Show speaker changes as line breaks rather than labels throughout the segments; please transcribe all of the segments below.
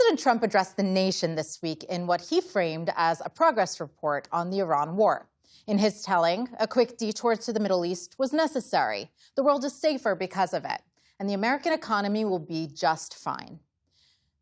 President Trump addressed the nation this week in what he framed as a progress report on the Iran war. In his telling, a quick detour to the Middle East was necessary. The world is safer because of it, and the American economy will be just fine.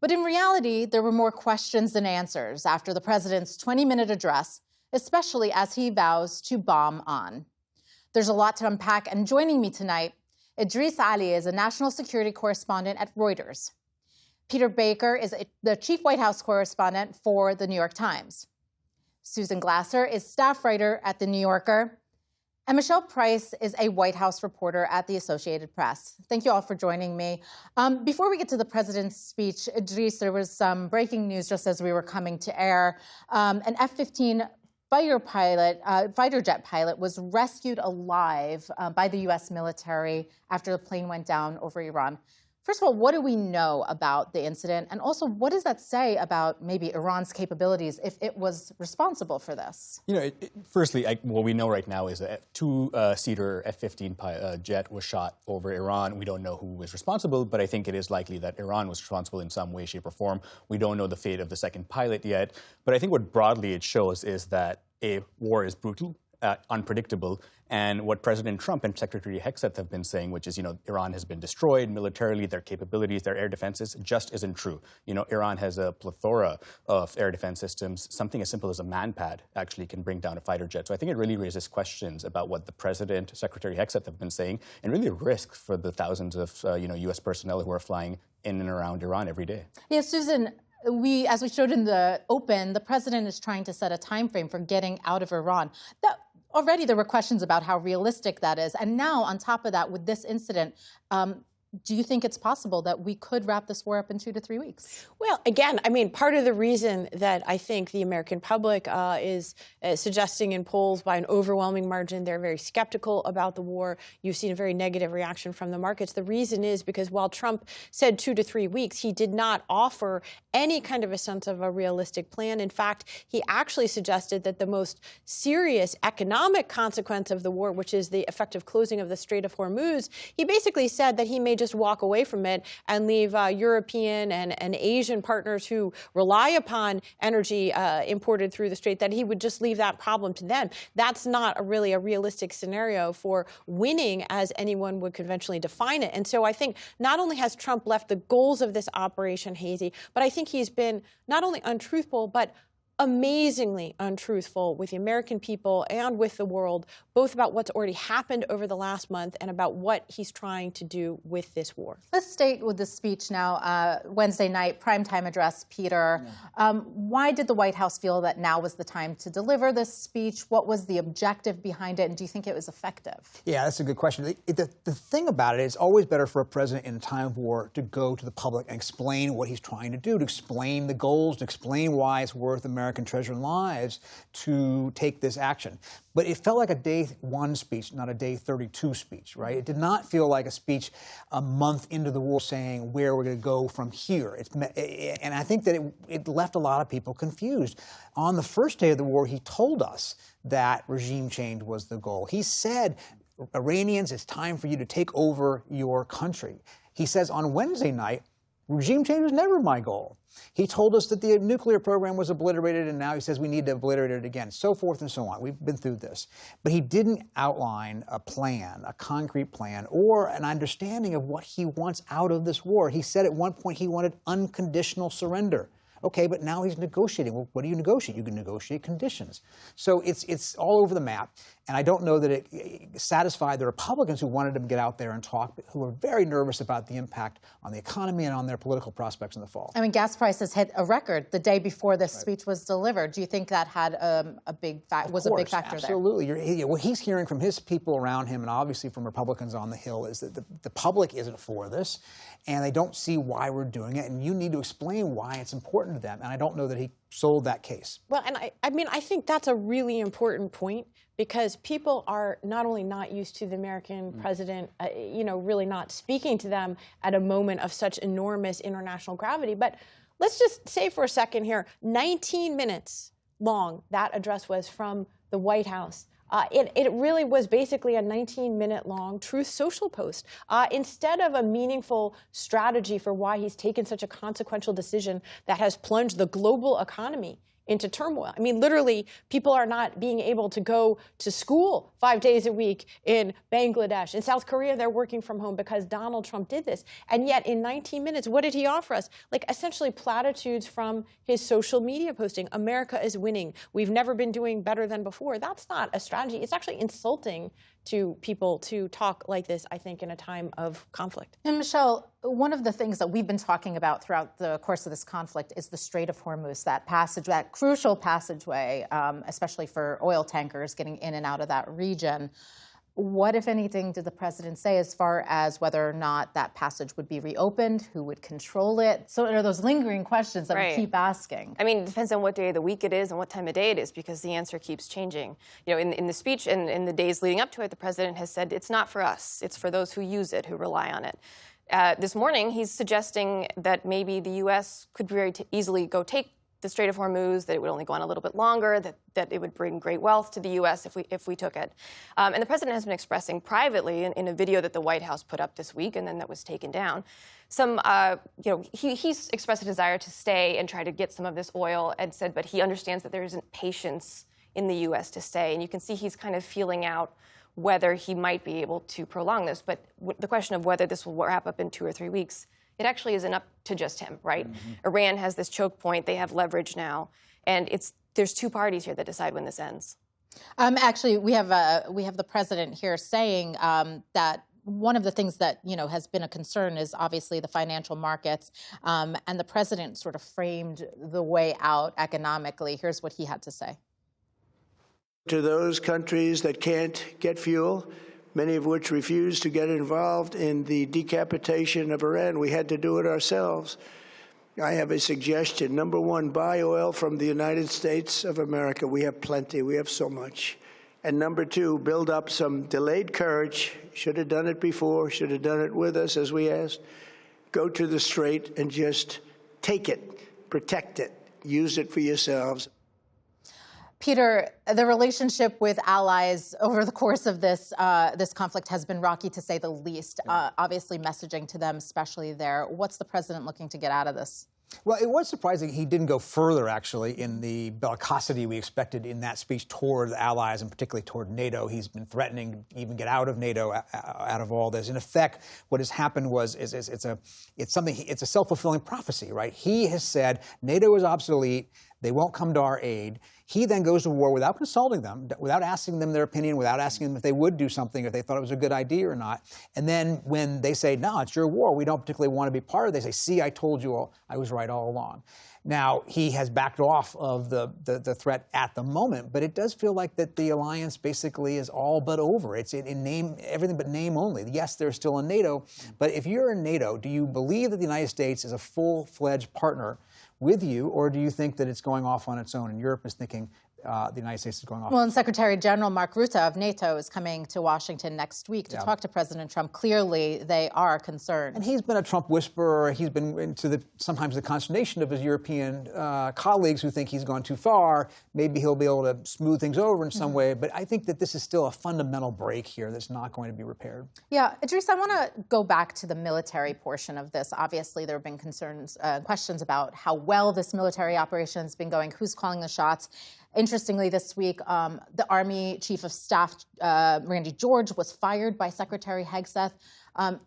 But in reality, there were more questions than answers after the president's 20-minute address, especially as he vows to bomb on. There's a lot to unpack, and joining me tonight, Idris Ali is a national security correspondent at Reuters. Peter Baker is the chief White House correspondent for The New York Times. Susan Glasser is staff writer at The New Yorker. And Michelle Price is a White House reporter at the Associated Press. Thank you all for joining me. Before we get to the president's speech, Idris, there was some breaking news just as we were coming to air. An F-15 fighter jet pilot was rescued alive by the U.S. military after the plane went down over Iran. First of all, what do we know about the incident? And also, what does that say about maybe Iran's capabilities if it was responsible for this?
You know, firstly, what we know right now is a two-seater F-15 jet was shot over Iran. We don't know who was responsible, but I think it is likely that Iran was responsible in some way, shape, or form. We don't know the fate of the second pilot yet. But I think what broadly it shows is that a war is brutal, unpredictable, and what President Trump and Secretary Hegseth have been saying, which is, you know, Iran has been destroyed militarily, their capabilities, their air defenses, just isn't true. You know, Iran has a plethora of air defense systems. Something as simple as a manpad actually can bring down a fighter jet. So I think it really raises questions about what the President, Secretary Hegseth have been saying, and really a risk for the thousands of, U.S. personnel who are flying in and around Iran every day.
Yes, Susan. As we showed in the open, the president is trying to set a time frame for getting out of Iran. Already there were questions about how realistic that is. And now, on top of that, with this incident, do you think it's possible that we could wrap this war up in 2 to 3 weeks?
Well, again, I mean, part of the reason that I think the American public is suggesting in polls by an overwhelming margin they're very skeptical about the war. You've seen a very negative reaction from the markets. The reason is because while Trump said 2 to 3 weeks, he did not offer any kind of a sense of a realistic plan. In fact, he actually suggested that the most serious economic consequence of the war, which is the effective closing of the Strait of Hormuz, he basically said that he may just walk away from it and leave European and Asian partners who rely upon energy imported through the strait, that he would just leave that problem to them. That's not really a realistic scenario for winning as anyone would conventionally define it. And so I think not only has Trump left the goals of this operation hazy, but I think he's been not only untruthful, but amazingly untruthful with the American people and with the world, both about what's already happened over the last month and about what he's trying to do with this war.
Let's stay with the speech now. Wednesday night, primetime address, Peter. Why did the White House feel that now was the time to deliver this speech? What was the objective behind it, and do you think it was effective?
Yeah, that's a good question. The thing about it is always better for a president in a time of war to go to the public and explain what he's trying to do, to explain the goals, to explain why it's worth American treasure and lives to take this action. But it felt like a day 1 speech, not a day 32 speech, right? It did not feel like a speech a month into the war saying where we're going to go from here. And I think that it left a lot of people confused. On the first day of the war, he told us that regime change was the goal. He said, Iranians, it's time for you to take over your country. He says on Wednesday night, regime change was never my goal. He told us that the nuclear program was obliterated, and now he says we need to obliterate it again, so forth and so on. We've been through this. But he didn't outline a plan, a concrete plan, or an understanding of what he wants out of this war. He said at one point he wanted unconditional surrender. Okay, but now he's negotiating. Well, what do you negotiate? You can negotiate conditions. So it's all over the map. And I don't know that it satisfied the Republicans who wanted him to get out there and talk, who were very nervous about the impact on the economy and on their political prospects in the fall.
I mean, gas prices hit a record the day before this speech was delivered. Do you think that had a big factor there?
Absolutely. What he's hearing from his people around him, and obviously from Republicans on the Hill, is that the public isn't for this, and they don't see why we're doing it, and you need to explain why it's important to them. And I don't know that he sold that case.
Well, and I think that's a really important point, because people are not only not used to the American president, really not speaking to them at a moment of such enormous international gravity. But let's just say for a second here, 19 minutes long that address was from the White House. It really was basically a 19-minute-long Truth Social post. Instead of a meaningful strategy for why he's taken such a consequential decision that has plunged the global economy into turmoil. I mean, literally, people are not being able to go to school 5 days a week in Bangladesh. In South Korea, they're working from home because Donald Trump did this. And yet, in 19 minutes, what did he offer us? Like, essentially platitudes from his social media posting. America is winning. We've never been doing better than before. That's not a strategy. It's actually insulting to people to talk like this, I think, in a time of conflict.
And Michelle, one of the things that we've been talking about throughout the course of this conflict is the Strait of Hormuz, that passage, that crucial passageway, especially for oil tankers getting in and out of that region. What, if anything, did the president say as far as whether or not that passage would be reopened, who would control it? So there are those lingering questions that we keep asking.
I mean, it depends on what day of the week it is and what time of day it is, because the answer keeps changing. You know, in the speech and in the days leading up to it, the president has said it's not for us. It's for those who use it, who rely on it. This morning, he's suggesting that maybe the U.S. could very easily go take the Strait of Hormuz, that it would only go on a little bit longer, that it would bring great wealth to the U.S. if we took it. And the president has been expressing privately in a video that the White House put up this week and then that was taken down, he's expressed a desire to stay and try to get some of this oil and said, but he understands that there isn't patience in the U.S. to stay. And you can see he's kind of feeling out whether he might be able to prolong this. But the question of whether this will wrap up in 2 or 3 weeks, it actually isn't up to just him, right? Mm-hmm. Iran has this choke point. They have leverage now. And there's 2 parties here that decide when this ends.
Actually, we have the president here saying that one of the things that has been a concern is obviously the financial markets, and the president sort of framed the way out economically. Here's what he had to say.
To those countries that can't get fuel, many of which refuse to get involved in the decapitation of Iran, we had to do it ourselves. I have a suggestion. Number one, buy oil from the United States of America. We have plenty. We have so much. And number two, build up some delayed courage. Should have done it before. Should have done it with us, as we asked. Go to the Strait and just take it, protect it, use it for yourselves.
Peter, the relationship with allies over the course of this conflict has been rocky, to say the least. Obviously, messaging to them, especially there. What's the president looking to get out of this?
Well, it was surprising he didn't go further, actually, in the bellicosity we expected in that speech toward the allies and particularly toward NATO. He's been threatening to even get out of NATO, out of all this. In effect, what has happened it's a self-fulfilling prophecy, right? He has said NATO is obsolete. They won't come to our aid. He then goes to war without consulting them, without asking them their opinion, without asking them if they would do something, if they thought it was a good idea or not. And then when they say, no, it's your war, we don't particularly want to be part of it, they say, see, I told you all, I was right all along. Now, he has backed off of the threat at the moment, but it does feel like that the alliance basically is all but over. It's in name, everything but name only. Yes, they're still in NATO, but if you're in NATO, do you believe that the United States is a full-fledged partner with you, or do you think that it's going off on its own and Europe is thinking the United States is going off?
Well, and Secretary General Mark Rutte of NATO is coming to Washington next week to talk to President Trump. Clearly, they are concerned.
And he's been a Trump whisperer. He's been into sometimes the consternation of his European colleagues who think he's gone too far. Maybe he'll be able to smooth things over in some way. But I think that this is still a fundamental break here that's not going to be repaired.
Yeah, Idris, I want to go back to the military portion of this. Obviously, there have been questions about how well this military operation has been going, who's calling the shots. Interestingly, this week, the Army Chief of Staff, Randy George, was fired by Secretary Hegseth.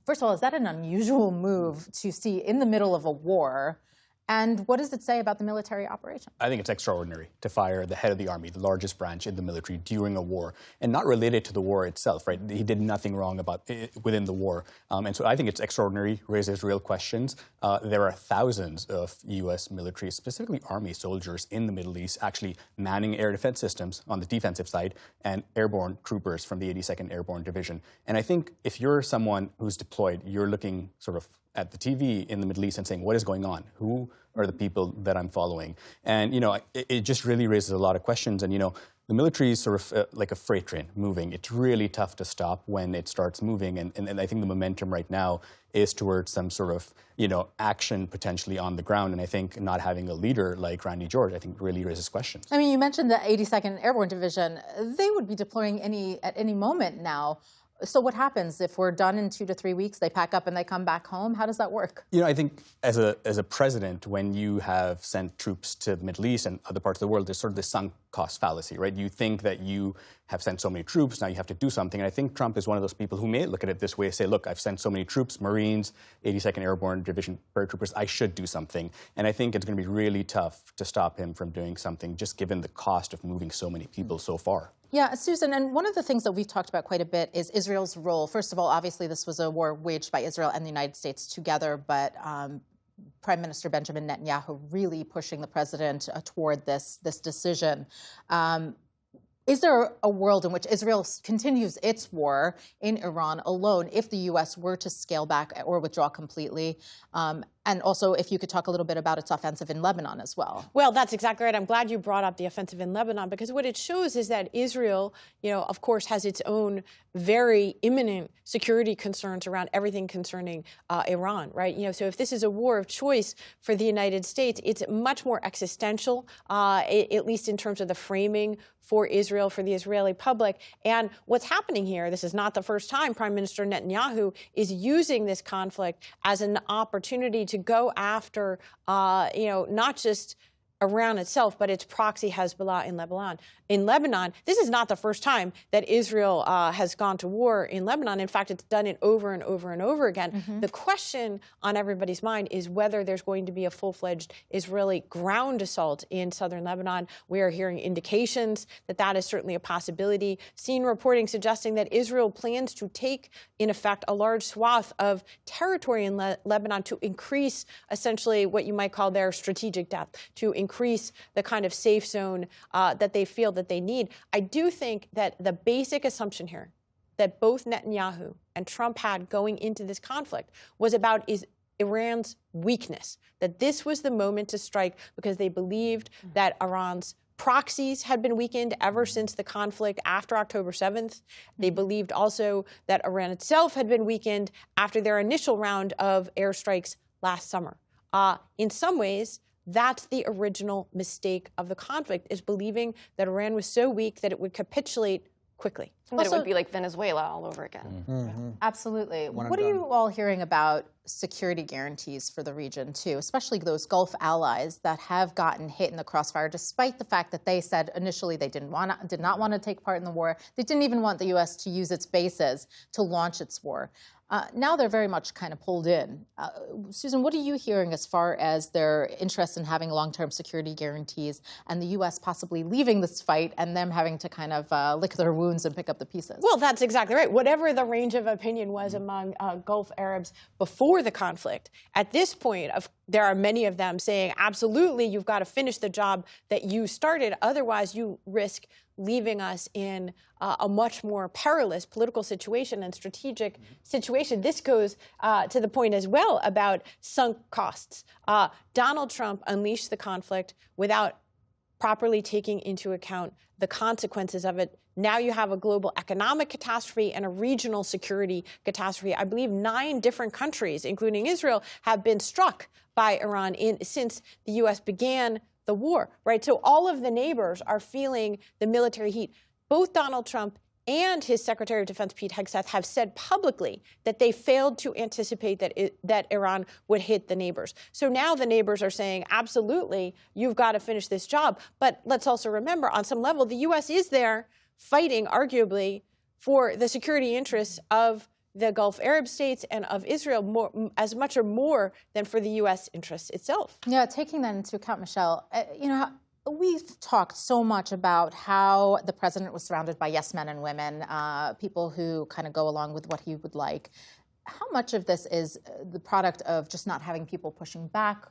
First of all, is that an unusual move to see in the middle of a war? And what does it say about the military operation?
I think it's extraordinary to fire the head of the army, the largest branch in the military, during a war, and not related to the war itself, right? He did nothing wrong about it within the war. And so I think it's extraordinary, raises real questions. There are thousands of U.S. military, specifically Army soldiers in the Middle East, actually manning air defense systems on the defensive side and airborne troopers from the 82nd Airborne Division. And I think if you're someone who's deployed, you're looking sort of at the TV in the Middle East and saying, what is going on? Who are the people that I'm following? And, it just really raises a lot of questions. And, the military is sort of like a freight train moving. It's really tough to stop when it starts moving. And I think the momentum right now is towards some sort of, action potentially on the ground. And I think not having a leader like Randy George, I think really raises questions.
I mean, you mentioned the 82nd Airborne Division. They would be deploying at any moment now. So what happens if we're done in 2 to 3 weeks, they pack up and they come back home? How does that work?
I think as a president, when you have sent troops to the Middle East and other parts of the world, there's sort of this sunk cost fallacy, right? You think that you have sent so many troops, now you have to do something. And I think Trump is one of those people who may look at it this way, say, look, I've sent so many troops, Marines, 82nd Airborne Division paratroopers, I should do something. And I think it's going to be really tough to stop him from doing something, just given the cost of moving so many people so far.
Yeah, Susan, and one of the things that we've talked about quite a bit is Israel's role. First of all, obviously, this was a war waged by Israel and the United States together, but Prime Minister Benjamin Netanyahu really pushing the president toward this decision. Is there a world in which Israel continues its war in Iran alone if the U.S. were to scale back or withdraw completely? And also, if you could talk a little bit about its offensive in Lebanon as well.
Well, that's exactly right. I'm glad you brought up the offensive in Lebanon, because what it shows is that Israel, of course, has its own very imminent security concerns around everything concerning Iran, right? So if this is a war of choice for the United States, it's much more existential, at least in terms of the framing for Israel, for the Israeli public. And what's happening here, this is not the first time Prime Minister Netanyahu is using this conflict as an opportunity to go after, not just Iran itself, but its proxy Hezbollah in Lebanon. This is not the first time that Israel has gone to war in Lebanon. In fact, it's done it over and over and over again. Mm-hmm. The question on everybody's mind is whether there's going to be a full-fledged Israeli ground assault in southern Lebanon. We are hearing indications that that is certainly a possibility. Seen reporting suggesting that Israel plans to take, in effect, a large swath of territory in Lebanon to increase essentially what you might call their strategic depth, to increase the kind of safe zone that they feel that they need. I do think that the basic assumption here that both Netanyahu and Trump had going into this conflict was about Iran's weakness, that this was the moment to strike because they believed that Iran's proxies had been weakened ever since the conflict after October 7th. They believed also that Iran itself had been weakened after their initial round of airstrikes last summer. In some ways, that's the original mistake of the conflict, is believing that Iran was so weak that it would capitulate quickly.
And that it would be like Venezuela all over again.
Mm-hmm. Absolutely. What are you all hearing about security guarantees for the region, too, especially those Gulf allies that have gotten hit in the crossfire, despite the fact that they said initially they did not want to take part in the war. They didn't even want the U.S. to use its bases to launch its war. Now they're very much kind of pulled in. Susan, what are you hearing as far as their interest in having long-term security guarantees and the U.S. possibly leaving this fight and them having to kind of lick their wounds and pick up the pieces?
Well, that's exactly right. Whatever the range of opinion was among Gulf Arabs before the conflict, at this point, there are many of them saying, absolutely, you've got to finish the job that you started. Otherwise, you risk leaving us in a much more perilous political situation and strategic situation. This goes to the point as well about sunk costs. Donald Trump unleashed the conflict without properly taking into account the consequences of it. Now you have a global economic catastrophe and a regional security catastrophe. I believe 9 different countries, including Israel, have been struck by Iran since the U.S. began the war, right? So all of the neighbors are feeling the military heat. Both Donald Trump and his Secretary of Defense, Pete Hegseth, have said publicly that they failed to anticipate that Iran would hit the neighbors. So now the neighbors are saying, absolutely, you've got to finish this job. But let's also remember, on some level, the U.S. is there fighting, arguably, for the security interests of the Gulf Arab states and of Israel as much or more than for the U.S. interests itself.
Yeah, taking that into account, Michelle, we've talked so much about how the president was surrounded by yes men and women, people who kind of go along with what he would like. How much of this is the product of just not having people pushing back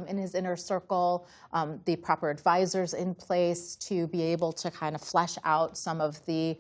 in his inner circle, the proper advisors in place to be able to kind of flesh out some of the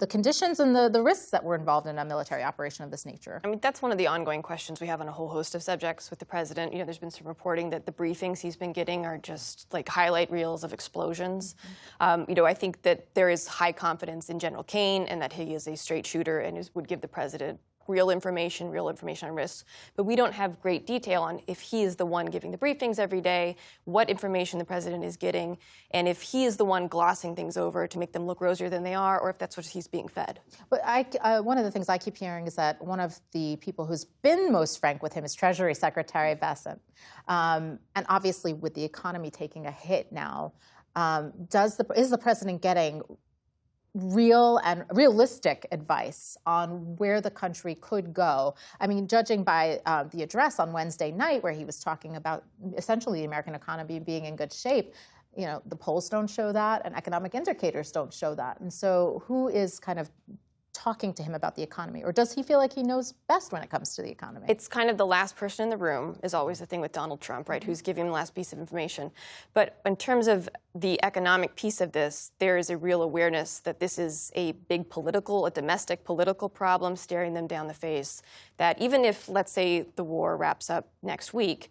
conditions and the risks that were involved in a military operation of this nature?
I mean, that's one of the ongoing questions we have on a whole host of subjects with the president. You know, there's been some reporting that the briefings he's been getting are just like highlight reels of explosions. You know, I think that there is high confidence in General Kane and that he is a straight shooter and would give the president real information on risks. But we don't have great detail on if he is the one giving the briefings every day, what information the president is getting, and if he is the one glossing things over to make them look rosier than they are, or if that's what he's being fed.
But one of the things I keep hearing is that one of the people who's been most frank with him is Treasury Secretary Bessent. And obviously with the economy taking a hit now, is the president getting real and realistic advice on where the country could go? I mean, judging by the address on Wednesday night where he was talking about essentially the American economy being in good shape, you know, the polls don't show that and economic indicators don't show that. And so who is kind of talking to him about the economy? Or does he feel like he knows best when it comes to the economy?
It's kind of the last person in the room is always the thing with Donald Trump, right? Who's giving the last piece of information. But in terms of the economic piece of this, there is a real awareness that this is a big a domestic political problem staring them down the face. That even if, let's say, the war wraps up next week,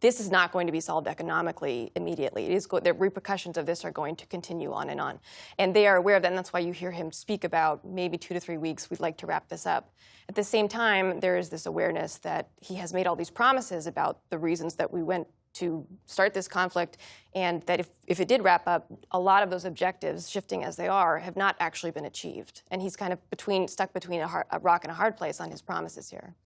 this is not going to be solved economically immediately. The repercussions of this are going to continue on. And they are aware of that, and that's why you hear him speak about maybe 2 to 3 weeks, we'd like to wrap this up. At the same time, there is this awareness that he has made all these promises about the reasons that we went to start this conflict, and that if it did wrap up, a lot of those objectives, shifting as they are, have not actually been achieved. And he's kind of stuck between a rock and a hard place on his promises here.